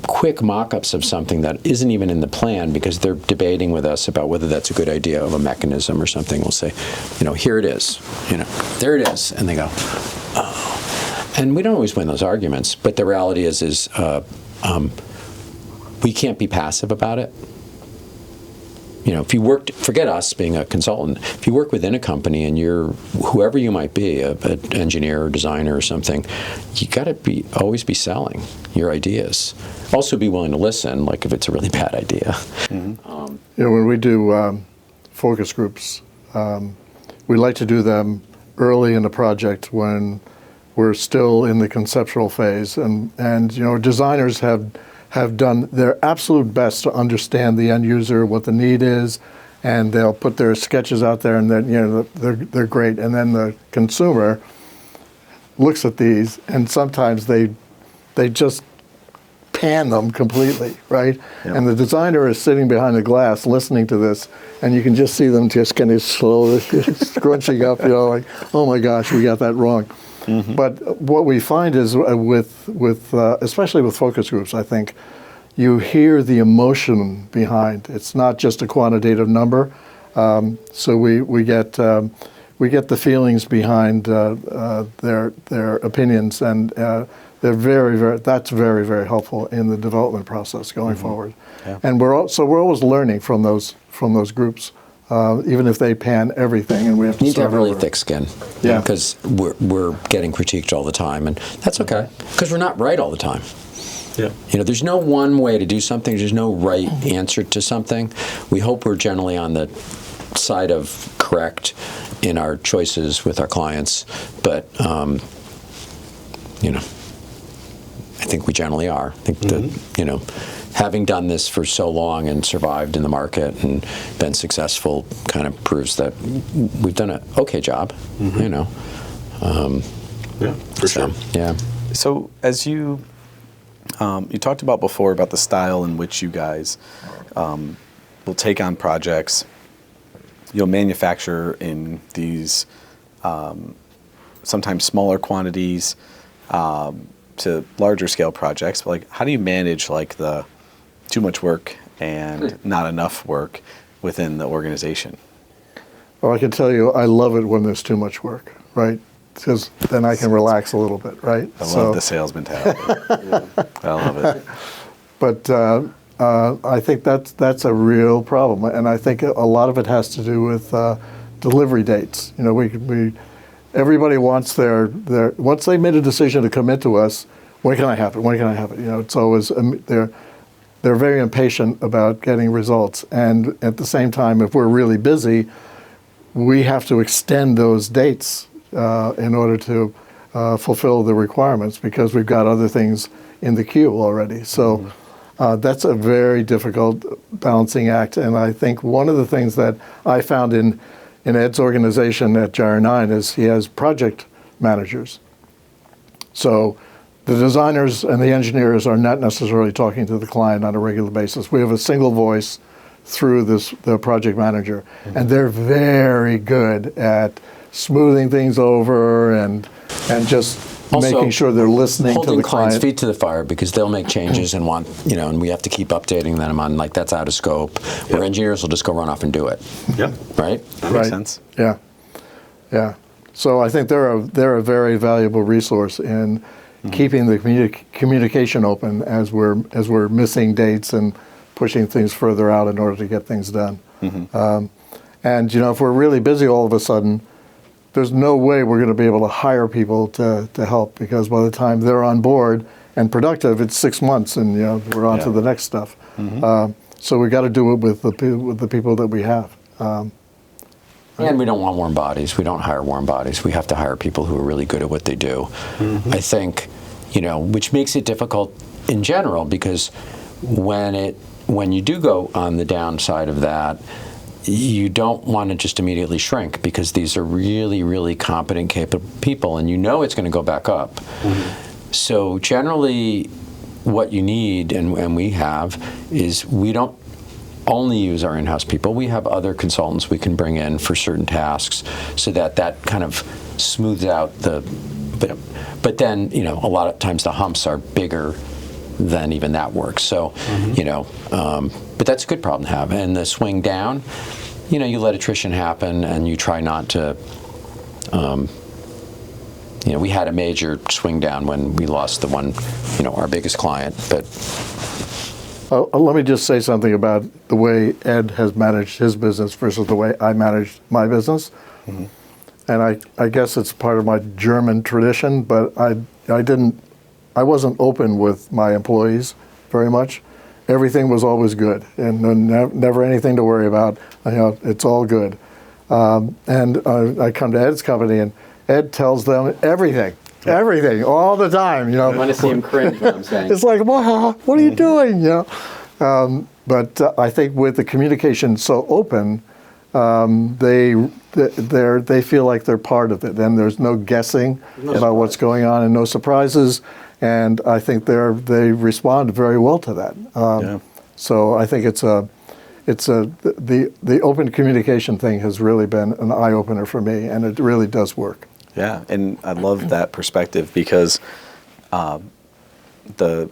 quick mock-ups of something that isn't even in the plan because they're debating with us about whether that's a good idea of a mechanism or something. We'll say, here it is, there it is. And they go, oh. And we don't always win those arguments, but the reality is we can't be passive about it. If you worked, forget us being a consultant, if you work within a company and you're, whoever you might be, an engineer or designer or something, you got to always be selling your ideas. Also be willing to listen, like if it's a really bad idea. Mm-hmm. When we do focus groups, we like to do them early in the project when we're still in the conceptual phase. And designers have done their absolute best to understand the end user, what the need is, and they'll put their sketches out there, and then they're great. And then the consumer looks at these, and sometimes they just pan them completely, right? Yep. And the designer is sitting behind the glass listening to this, and you can just see them just kind of slowly scrunching up, like, oh my gosh, we got that wrong. Mm-hmm. But what we find is especially with focus groups, I think, you hear the emotion behind. It's not just a quantitative number. So we get the feelings behind their opinions, and they're that's very, very helpful in the development process going forward. Yeah. And we're always learning from those groups. Even if they pan everything, and we have to need to have really thick skin. Yeah, because we're getting critiqued all the time, and that's okay because we're not right all the time. Yeah, there's no one way to do something. There's no right answer to something. We hope we're generally on the side of correct in our choices with our clients, but I think we generally are. I think that having done this for so long and survived in the market and been successful kind of proves that we've done an okay job, Yeah, for sure. Yeah. So as you talked about before about the style in which you guys will take on projects, you'll manufacture in these sometimes smaller quantities to larger scale projects. But how do you manage the too much work and not enough work within the organization? Well, I can tell you, I love it when there's too much work, right? Because then I can relax a little bit, right? I love the sales mentality. I love it. But I think that's a real problem, and I think a lot of it has to do with delivery dates. Everybody wants their once they made a decision to commit to us, when can I have it? When can I have it? It's always they're very impatient about getting results, and at the same time, if we're really busy, we have to extend those dates in order to fulfill the requirements because we've got other things in the queue already. So that's a very difficult balancing act, and I think one of the things that I found in Ed's organization at Gyre 9 is he has project managers. So the designers and the engineers are not necessarily talking to the client on a regular basis. We have a single voice through the project manager, and they're very good at smoothing things over and just also making sure they're listening to the client. Holding clients' feet to the fire because they'll make changes and want, and we have to keep updating them on that's out of scope. Where engineers will just go run off and do it. Yep. Right? That makes sense. Yeah. Yeah. So I think they're a very valuable resource in keeping the communication open as we're missing dates and pushing things further out in order to get things done. And if we're really busy all of a sudden, there's no way we're going to be able to hire people to help because by the time they're on board and productive, it's 6 months and we're on to the next stuff. So we got to do it with the people that we have. And we don't want warm bodies. We don't hire warm bodies. We have to hire people who are really good at what they do. I think, which makes it difficult in general because when you do go on the downside of that, you don't want to just immediately shrink because these are really, really competent, capable people, and it's going to go back up. So generally, what you need, and we have, is we don't only use our in-house people. We have other consultants we can bring in for certain tasks so that kind of smooths out but then, a lot of times the humps are bigger then even that works. So, but that's a good problem to have. And the swing down, you let attrition happen, and you try not to. We had a major swing down when we lost the one, our biggest client. But let me just say something about the way Ed has managed his business versus the way I managed my business. Mm-hmm. And I guess it's part of my German tradition, but I wasn't open with my employees very much. Everything was always good, and never anything to worry about. It's all good. And I come to Ed's company, and Ed tells them everything, all the time. I want to see him cringe what I'm saying. It's like, wow, what are you doing? But I think with the communication so open, they feel like they're part of it, and there's no guessing about what's going on, and no surprises. And I think they respond very well to that. So I think the open communication thing has really been an eye opener for me, and it really does work. Yeah, and I love that perspective because the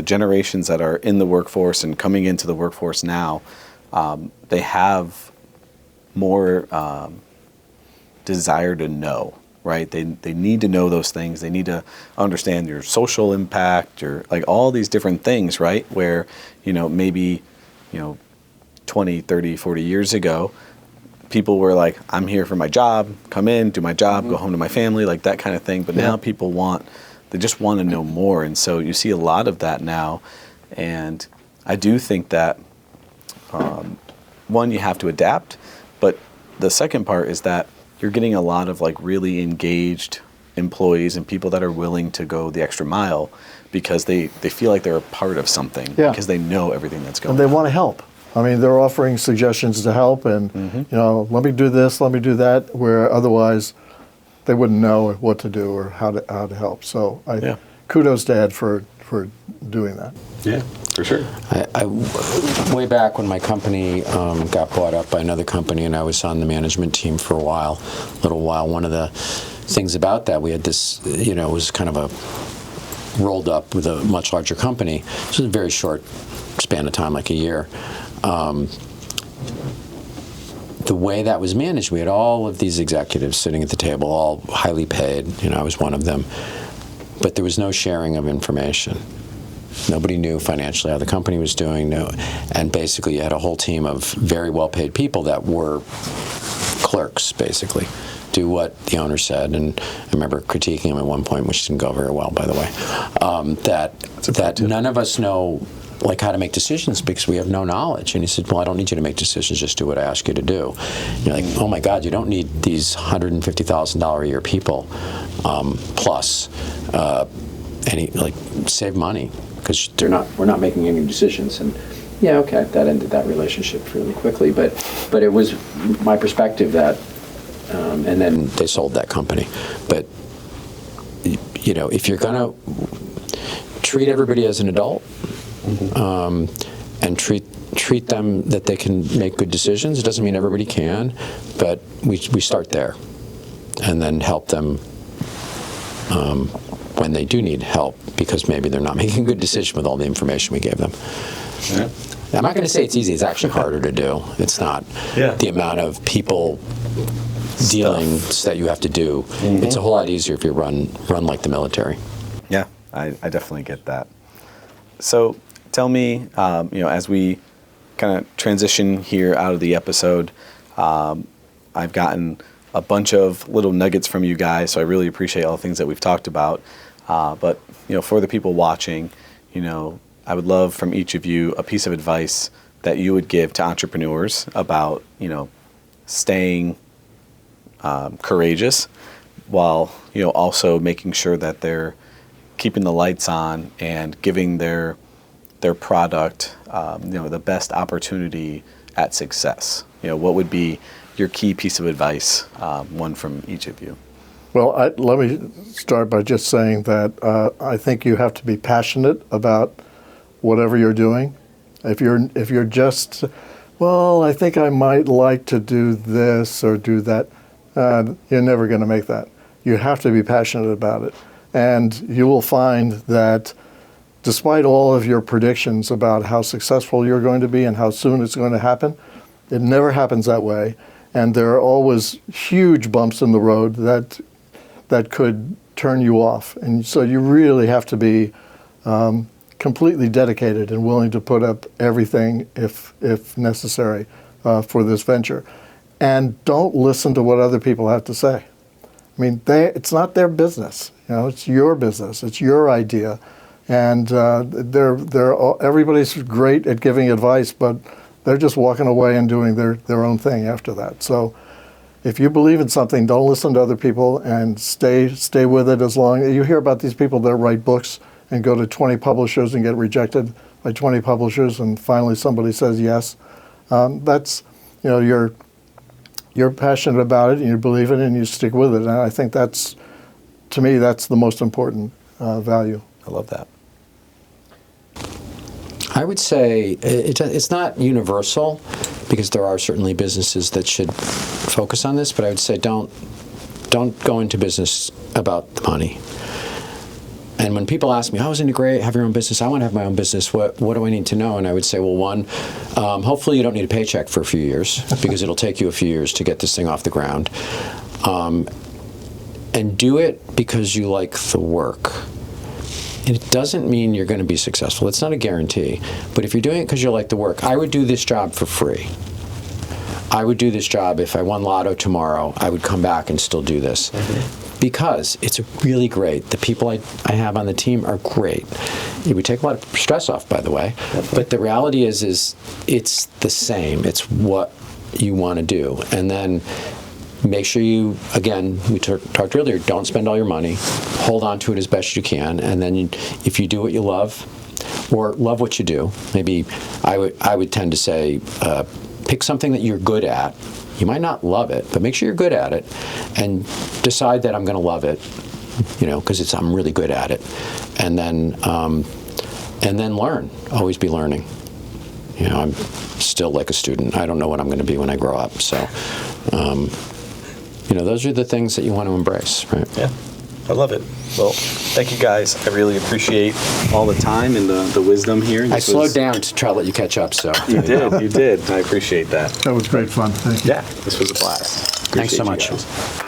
generations that are in the workforce and coming into the workforce now, they have more desire to know, right? They need to know those things. They need to understand your social impact, your all these different things, right? Where maybe 20, 30, 40 years ago, people were like, I'm here for my job, come in, do my job, go home to my family, like that kind of thing. But now people they just want to know more. And so you see a lot of that now. And I do think that, one, you have to adapt. But the second part is that you're getting a lot of really engaged employees and people that are willing to go the extra mile because they feel like they're a part of something because they know everything that's going on. And they want to help. I mean, they're offering suggestions to help, and let me do this, let me do that, where otherwise they wouldn't know what to do or how to help. So kudos to Ed for doing that. Yeah, for sure. I way back when my company got bought up by another company, and I was on the management team for a little while. One of the things about that, we had this, it was kind of a rolled up with a much larger company. This was a very short span of time, like a year. The way that was managed, we had all of these executives sitting at the table, all highly paid. I was one of them. But there was no sharing of information. Nobody knew financially how the company was doing. And basically you had a whole team of very well-paid people that were clerks, basically, do what the owner said. And I remember critiquing him at one point, which didn't go very well, by the way, that none of us know how to make decisions because we have no knowledge. And he said, well, I don't need you to make decisions, just do what I ask you to do. And you're like, oh my God, you don't need these $150,000 a year people plus save money because we're not making any decisions. And that ended that relationship really quickly. But it was my perspective that, and then they sold that company. But if you're gonna treat everybody as an adult, and treat them that they can make good decisions. It doesn't mean everybody can, but we start there, and then help them when they do need help because maybe they're not making a good decision with all the information we gave them. Yeah. I'm not going to say it's easy. It's actually harder to do. It's not the amount of people dealings that you have to do. It's a whole lot easier if you run like the military. Yeah, I definitely get that. So tell me, as we kind of transition here out of the episode, I've gotten a bunch of little nuggets from you guys, so I really appreciate all the things that we've talked about. But for the people watching, I would love from each of you a piece of advice that you would give to entrepreneurs about, staying courageous while, also making sure that they're keeping the lights on and giving their product, the best opportunity at success. What would be your key piece of advice, one from each of you? Well, let me start by just saying that I think you have to be passionate about whatever you're doing. If you're just, well, I think I might like to do this or do that, you're never going to make that. You have to be passionate about it. And you will find that despite all of your predictions about how successful you're going to be and how soon it's going to happen, it never happens that way. And there are always huge bumps in the road that could turn you off. And so you really have to be completely dedicated and willing to put up everything if necessary for this venture. And don't listen to what other people have to say. I mean, it's not their business. It's your business. It's your idea. And everybody's great at giving advice, but they're just walking away and doing their own thing after that. So if you believe in something, don't listen to other people and stay with it as long. You hear about these people that write books and go to 20 publishers and get rejected by 20 publishers, and finally somebody says yes. That's, you're passionate about it and you believe in it and you stick with it. And I think to me, that's the most important value. I love that. I would say it's not universal, because there are certainly businesses that should focus on this, but I would say don't go into business about the money. And when people ask me, "How is it great? Have your own business?" I want to have my own business. What do I need to know? And I would say, well, one, hopefully you don't need a paycheck for a few years, because it'll take you a few years to get this thing off the ground. And do it because you like the work. And it doesn't mean you're going to be successful. It's not a guarantee. But if you're doing it because you like the work, I would do this job for free. I would do this job if I won lotto tomorrow. I would come back and still do this. Because it's really great. The people I have on the team are great. It would take a lot of stress off, by the way. But the reality is it's the same. It's what you want to do. And then make sure you, again, we talked earlier, don't spend all your money. Hold on to it as best you can. And then if you do what you love, or love what you do, maybe I would tend to say, pick something that you're good at. You might not love it, but make sure you're good at it, and decide that I'm going to love it, because I'm really good at it, and then learn. Always be learning. I'm still like a student. I don't know what I'm going to be when I grow up. So, those are the things that you want to embrace, right? Yeah, I love it. Well, thank you guys. I really appreciate all the time and the wisdom here. I slowed down to try to let you catch up, so. You did. I appreciate that. That was great fun. Thank you. Yeah, this was a blast. Thanks so Appreciate you much. guys.